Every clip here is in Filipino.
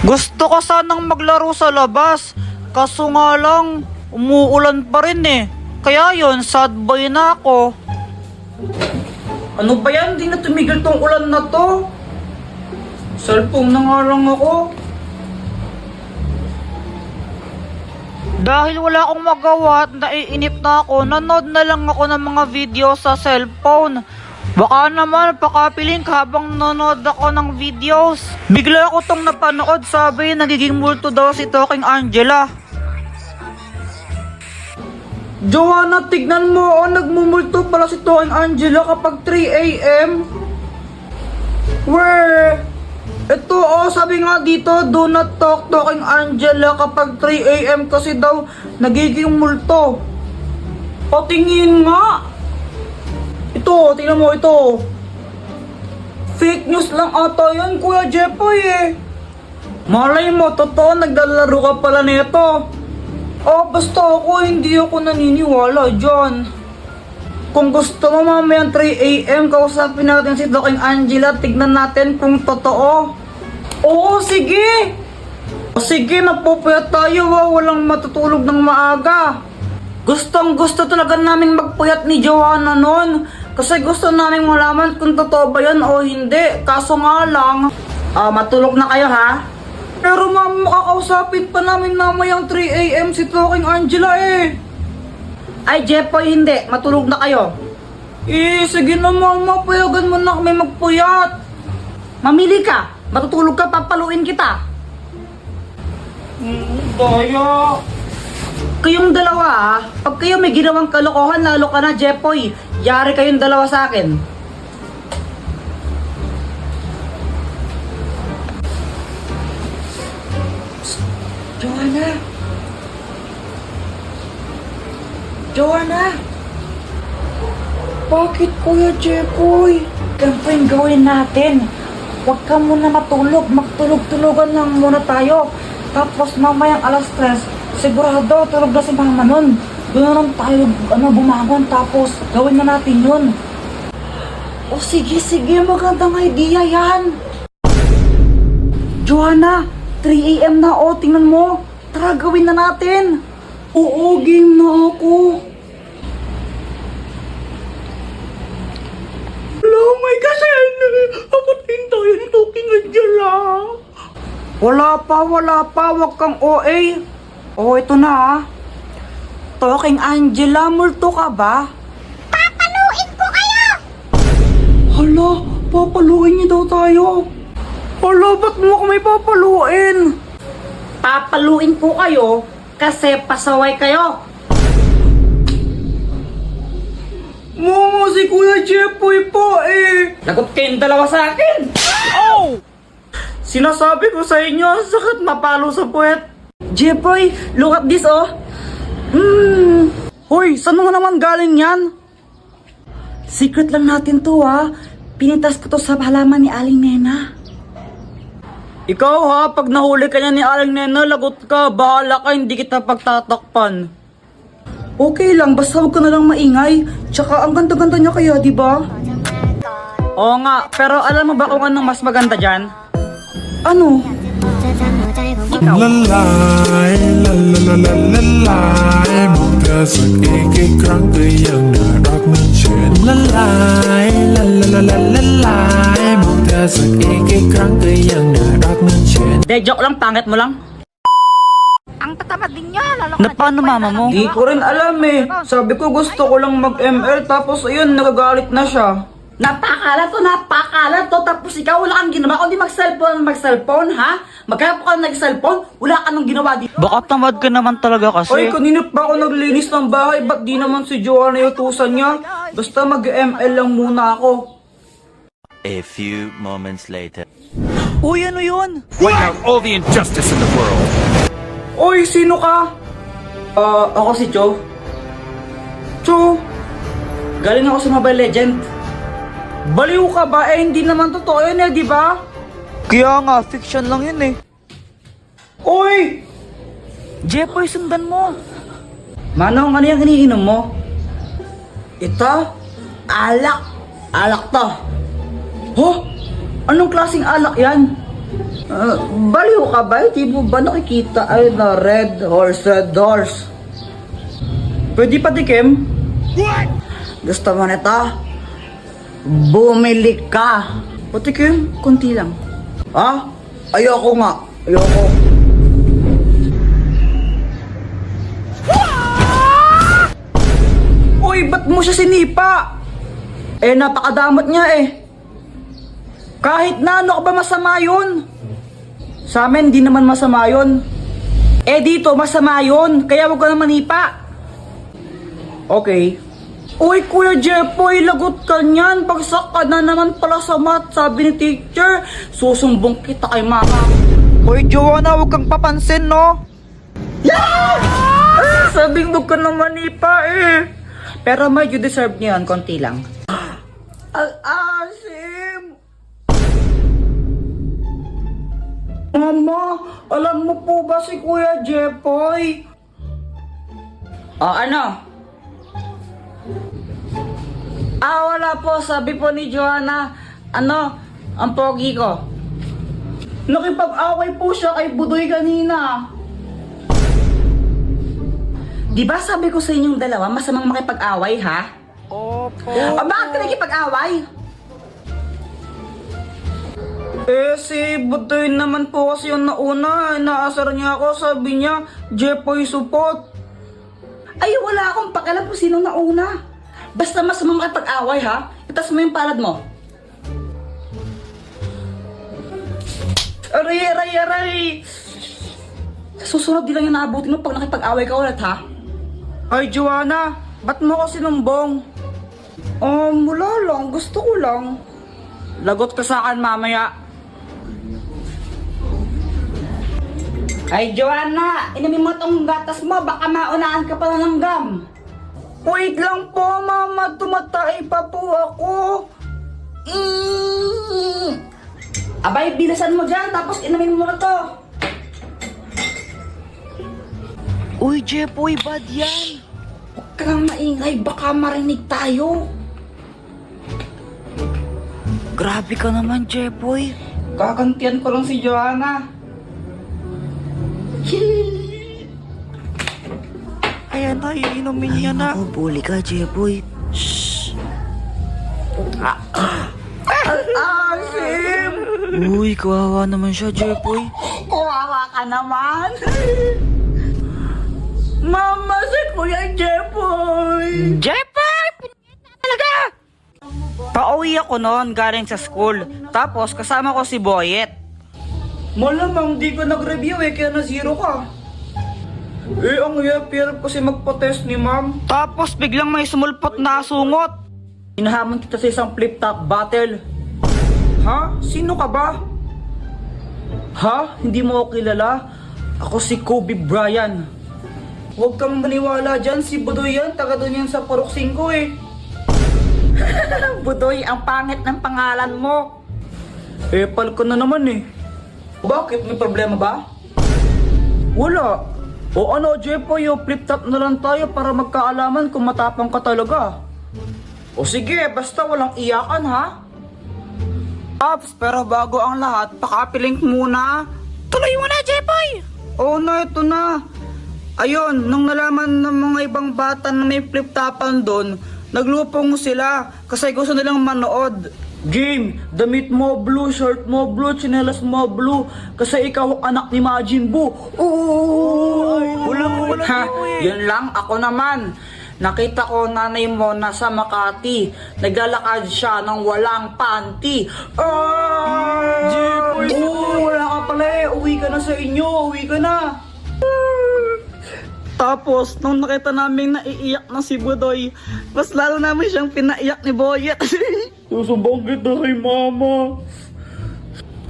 Gusto ko sanang maglaro sa labas, kaso nga lang, umuulan pa rin eh. Kaya yon, sad boy na ako. Ano ba yan? Di na tumigil tong ulan na to. Cellphone na nga lang ako. Dahil wala akong magawa at naiinip na ako, nanood na lang ako ng mga video sa cellphone. Baka naman pakapiling habang nanonood ako ng videos. Bigla ako tong napanood, sabi nagiging multo daw si Talking Angela. Joanna, tignan mo, nagmumulto pala si Talking Angela kapag 3 AM. Where? Ito sabi nga dito, do not talk Talking Angela kapag 3 AM kasi daw nagiging multo. Patingin nga. Ito, tingnan mo ito. Fake news lang ata yan, Kuya Jepoy eh. Malay mo, totoo, naglalaro ka pala nito. Basta ako, hindi ako naniniwala dyan. Kung gusto mo mamayang 3 AM, kausapin natin si Talking Angela, tignan natin kung totoo. Oo, sige! Sige, napupuyat tayo, walang matutulog ng maaga. Gustong gusto talaga naming magpuyat ni Joanna nun. Kasi gusto naming malaman kung totoo ba yan o hindi. Kaso nga lang, matulog na kayo ha? Pero ma'am, makakausapin pa namin mamayang 3 AM si Talking Angela eh. Ay Jepoy, hindi. Matulog na kayo. Sige na mama, payagan mo na kami magpuyat. Mamili ka. Matutulog ka, papaluin kita. Daya. Kayong dalawa pag kayo may ginawang kalokohan, lalo ka na Jepoy. Yari kayong dalawa sa akin. Joanna! Joanna! Bakit Kuya Jepoy? Ganito yung gawin natin. Huwag ka muna matulog. Magtulog-tulogan lang muna tayo. Tapos mamayang alas 3, sigurado tulog na si mama nun. Doon na lang tayo bumangon, tapos gawin na natin yun. Sige, magandang idea yan. Joanna, 3 AM na tingnan mo. Tara, gawin na natin. Oo, game na ako. Hello, my kasal. Patayin tayo ni Talking Angela. Wala pa, wag kang OA. Ito na Talking Angela, multo ka ba? Papaluin ko kayo! Hala, papaluin niyo daw tayo. Hala, ba't mo kami papaluin? Papaluin ko kayo kasi pasaway kayo. Momo, si Kuya Jepoy po eh. Lagot kayong dalawa sa akin. Oh! Sinasabi ko sa inyo, sakit mapalo sa puwet. Jepoy, look at this Hoy, saan mo naman galing yan? Secret lang natin to Pinitas ko to sa halaman ni Aling Nena. Ikaw pag nahuli ka niya ni Aling Nena, lagot ka. Bahala ka, hindi kita pagtatakpan. Okay lang, basta huwag ka na lang maingay. Tsaka ang ganda-ganda niya kaya, di ba? Oo nga, pero alam mo ba kung anong mas maganda dyan? Ano? Ikaw. Lalay, lalalalalay Magdasag ikikrank kayang narak ng tiyan Lalay, lalalalalay Magdasag ikikrank kayang narak ng tiyan. Joke lang, pangit mo lang. Ang tatamad din niya, lalo Na paano mama mo? Di ko rin alam Sabi ko gusto ko lang mag-ML, tapos ayun, nagagalit na siya. Napakalat to. Tapos ikaw wala kang ginawa kundi mag-cellphone ha? Magkaya po ka nag-cellphone, wala ka nang ginawa dito. Baka tamad ka naman talaga kasi. Ay, kanina pa ako naglinis ng bahay, ba't di naman si Joanna yung utusan niya? Basta mag-ML lang muna ako. A few moments later. Uy, ano yun? Point out all the injustice in the world. Uy, sino ka? Ako si Cho. Cho, galing ako sa Mobile Legend. Baliw ka ba? Hindi naman totoo yun di ba? Kaya nga, fiction lang yun Uy! Jepoy, sundan mo. Manong, ano yung iniinom mo? Ito? Alak. Alak to. Anong klaseng alak yan? Baliw ka ba? Di mo ba nakikita ay na red horse, red horse? Pwede pa tikim? Gusto mo nito? Bumili ka. Patikim, konti lang. Ha? Ayoko nga. Ayoko. Uy, ba't mo siya sinipa? Napakadamot niya eh. Kahit na ano ka ba masama yun? Sa amin, di naman masama yun. Dito, masama yun. Kaya wag ka na manipa. Okay. Uy, Kuya Jepoy, lagot ka niyan. Bagsak ka na naman pala sa math, sabi ni teacher. Susumbong kita kay mama. Uy, Joanna, huwag kang papansin, no? Yeah! Sabi huwag ka na manipa eh. Pero may you deserve niya yan, konti lang. Al-asim! Mama, alam mo po ba si Kuya Jepoy? Ano? Wala po. Sabi po ni Joanna, ang pogi ko. Nakipag-away po siya kay Budoy kanina. Di ba sabi ko sa inyong dalawa, masamang makipag-away, ha? Opo. Bakit ka nakipag-away? Si Budoy naman po kasi yung nauna. Inaasar niya ako, sabi niya, Jepoy support. Ay, wala akong pakialam kung sino nauna. Basta masamang makipag-away, ha? Itas mo yung palad mo. Aray! Susunod din lang yung naabutin mo pag nakipag-away ka ulit, ha? Ay, Joanna, ba't mo ko sinumbong? Wala lang. Gusto ko lang. Lagot ka sa akin mamaya. Ay, Joanna, inumin mo tong gatas mo. Baka maunaan ka pa ng gum. Wait lang po, mama. Tumatay pa po ako. Abay, bilisan mo dyan. Tapos inumin mo na to. Uy, Jepoy, bad yan. Huwag ka lang maingay. Baka marinig tayo. Grabe ka naman, Jepoy. Kakantian ko lang si Joanna. Ayan na, iinumin niya na. Buli ka, Jepoy. Shhh. Asim! Uy, kawawa naman siya, Jepoy. Kawawa ka naman. Mama, si Kuya Jepoy. Jepoy! Talaga! Pauwi ako noon galing sa school. Tapos kasama ko si Boyet. Malamang di ka nag-review kaya na zero ka. Ang hirap kasi magpa-test ni ma'am. Tapos biglang may sumulpot na sungot. Hinahamon kita sa isang flip-top battle. Ha? Sino ka ba? Ha? Hindi mo ako kilala? Ako si Kobe Bryant. Huwag kang maniwala dyan, si Budoy yan. Taga doon yan sa Purok 5 eh. Budoy, ang pangit ng pangalan mo. Pal ko na naman eh. Bakit? May problema ba? Wala. O ano, Jepoy, flip-top na lang tayo para magkaalaman kung matapang ka talaga. O sige, basta walang iyakan, ha? Ops, pero bago ang lahat, pakapilink muna. Tuloy mo na, Jepoy! Oo na, ito na. Ayun, nung nalaman ng mga ibang bata na may flip-topan doon, naglupong sila kasi gusto nilang manood. Game, damit mo blue, shirt mo blue, tsinelas mo blue, kasi ikaw ang anak ni Majin Buu. Wala. Yun lang, ako naman. Nakita ko nanay mo nasa Makati. Naglalakad siya ng walang panty. Wala ka pala eh. Uwi ka na sa inyo. Uwi ka na. Tapos, nung nakita namin naiiyak na si Budoy, mas lalo namin siyang pinaiyak ni Boyet. Susubong kita kay mama.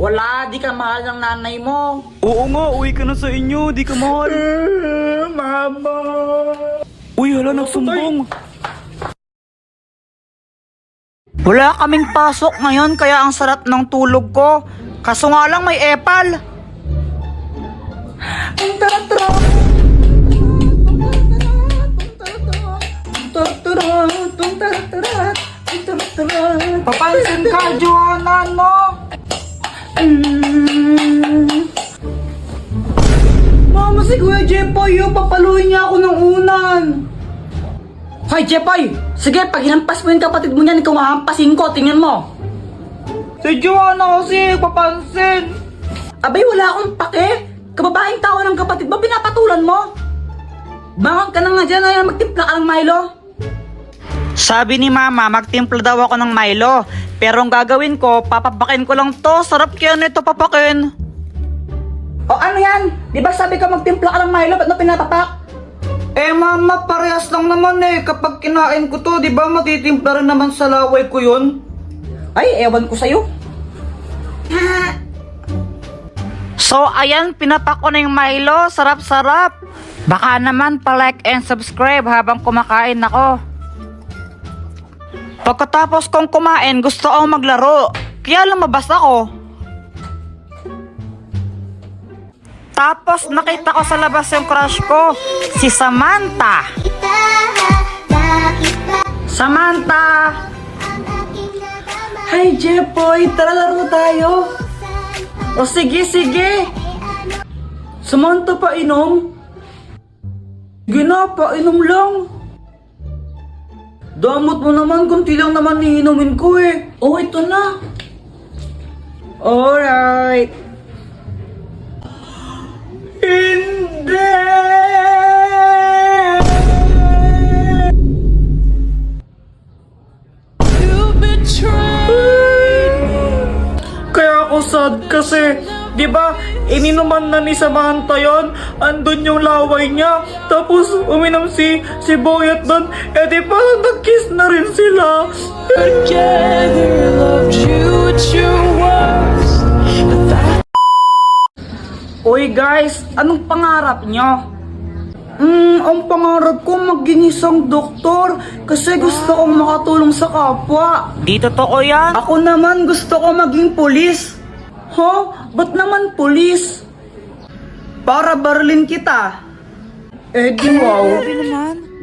Wala, di ka mahal ng nanay mo. Oo nga, uwi ka na sa inyo, di ka mahal. Mama. Uy, hala, nagsumbong. Wala kaming pasok ngayon, kaya ang sarap ng tulog ko. Kaso nga lang may epal. Ang tara-tara. Papansin ka, Joanna, no? Mama, si Kuya Jepoy, papaluin niya ako ng unan. Hoy, Jepoy! Sige, pag hinampas mo yung kapatid mo niyan, ikaw mahampasin ko, tingnan mo. Si Joanna kasi, papansin. Abay, wala akong pake. Kababaeng tao ng kapatid mo, pinapatulan mo. Bangon ka na nga dyan, ay magtimpla ka ng Milo. Sabi ni Mama, magtimpla daw ako ng Milo. Pero ang gagawin ko, papapakin ko lang to. Sarap kaya nito papakin. O ano yan? Di ba sabi ko magtimpla ka ng Milo, ba't na pinapapak? Eh Mama, parehas lang naman eh. Kapag kinain ko to, di ba matitimpla rin naman sa laway ko yun? Ay, ewan ko sa'yo. So, ayan, pinapak ko na yung Milo. Sarap-sarap. Baka naman pa-like and subscribe habang kumakain ako. Pagkatapos kong kumain, gusto akong maglaro. Kaya lumabas ako. Tapos nakita ko sa labas yung crush ko, si Samantha. Samantha! Hi, Jepoy! Tara laro tayo! O sige, sige! Samantha, painom? Sige na, painom lang. Damot mo naman, kunti lang naman iinumin ko eh. Oh, ito na. Alright. Hindi! Kaya ako sad kasi, di ba, ininuman na ni Samantha yon, andun yung laway niya, tapos uminom si Boyet doon, eh di parang nag-kiss na rin sila. Uy guys, anong pangarap nyo? Ang pangarap ko maging isang doktor kasi gusto kong makatulong sa kapwa. Di totoo yan. Ako naman gusto ko maging pulis. Ba't naman pulis? Para barlin kita. Eh di wow.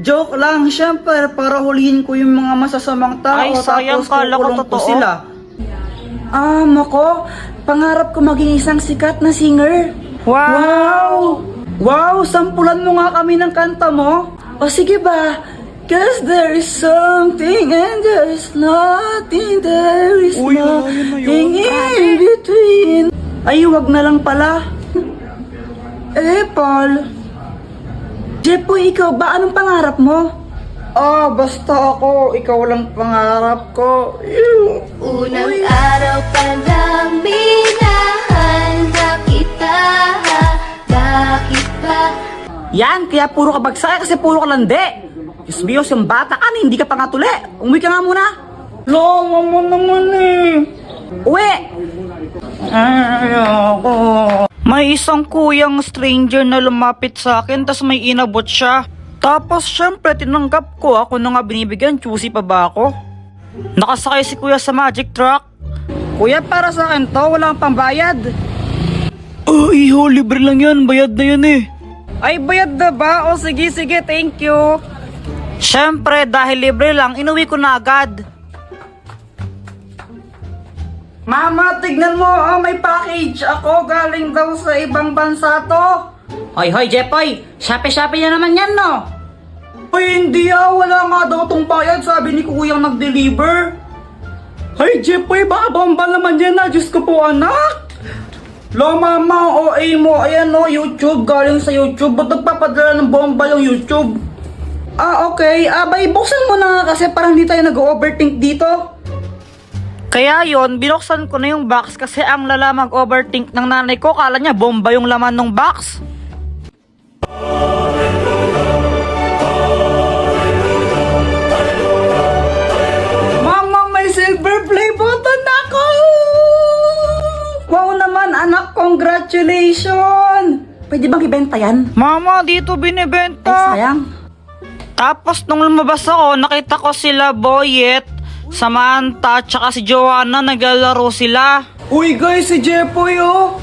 Joke lang, syempre para hulihin ko yung mga masasamang tao. Ay, sayang, tapos kala ko kukulong ko totoo. sila. Mako, pangarap ko maging isang sikat na singer. Wow! Wow, sampulan mo nga kami ng kanta mo. O sige ba? Cause there is something and there is nothing, there is nothing in between. Ay, wag na lang pala. Eh, Paul. Jepoy, ikaw ba? Anong pangarap mo? Basta ako. Ikaw lang pangarap ko. Unang araw pa lang minahal na kita. Bakit ba? Yan, kaya puro ka bagsak kasi puro ka lande. Diyos Diyos, yung bata ka na, hindi ka pa nga tuli. Umuwi ka nga muna. Lama mo naman eh. Uwi! Ayoko. May isang kuyang stranger na lumapit sa akin, tas may inabot siya. Tapos syempre tinanggap ko, ako na nga binibigyan, choosy pa ba ako? Nakasakay si kuya sa magic truck. Kuya, para sa akin to, walang pambayad. Iho, libre lang yan, bayad na yan eh. Ay, bayad na ba? O sige, sige, thank you. Syempre, dahil libre lang, inuwi ko na agad. Mama, tignan mo, may package ako, galing daw sa ibang bansa to. Hoy, Jepoy, Shopee na naman yan, no? Ay, hindi wala nga daw tong bayad, sabi ni kuyang nag-deliver. Ay, Jepoy, baka bomba naman yan na, Diyos ko po anak. Lo, mama, OA mo, ayan no, YouTube, galing sa YouTube, ba't nagpapadala ng bomba yung YouTube? Okay, bay, buksan mo na nga kasi parang hindi tayo nag-overthink dito. Kaya yon, binuksan ko na yung box kasi ang lala mag-overthink ng nanay ko, kala niya bomba yung laman ng box. Mama, may silver play button ako! Wow naman anak, congratulations! Pwede bang ibenta yan? Mama, dito binibenta. Ay, sayang. Tapos nung lumabas ako, nakita ko sila Boyet, Samantha, tsaka si Joanna, naglalaro sila. Uy guys, si Jepoy oh!